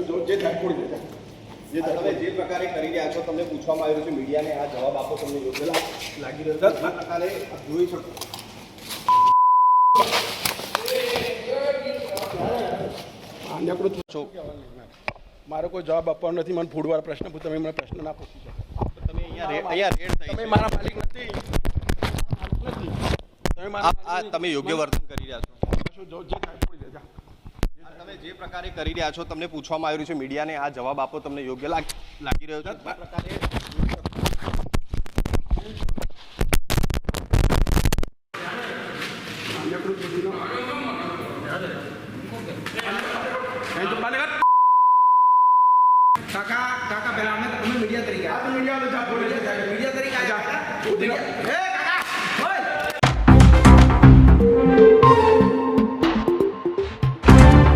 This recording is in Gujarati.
જે થાય છોડી દેતા તમે જે પ્રકારે કરી રહ્યા છો તમને પૂછવામાં આવ્યું છે મીડિયાને આ જવાબ આપો તમને યોગ્ય લાગી રહ્યો છે આ પ્રકારે જોઈ શકો છો મારો કોઈ જવાબ આપવાનો નથી. મને ફૂડવાળા પ્રશ્ન પૂછો, તમે મને પ્રશ્ન ના પૂછી શકો. તમે અહીંયા રેડ થઈ તમે મારા માલિક નથી. તમે યોગ્ય વર્તન કરી રહ્યા છો જે થાય છોડી દેતા તમે જે પ્રકારે કરી રહ્યા છો તમને પૂછવામાં આવ્યું છે મીડિયાને આ જવાબ આપો તમને યોગ્ય લાગી રહ્યો છે આ પ્રકારે तो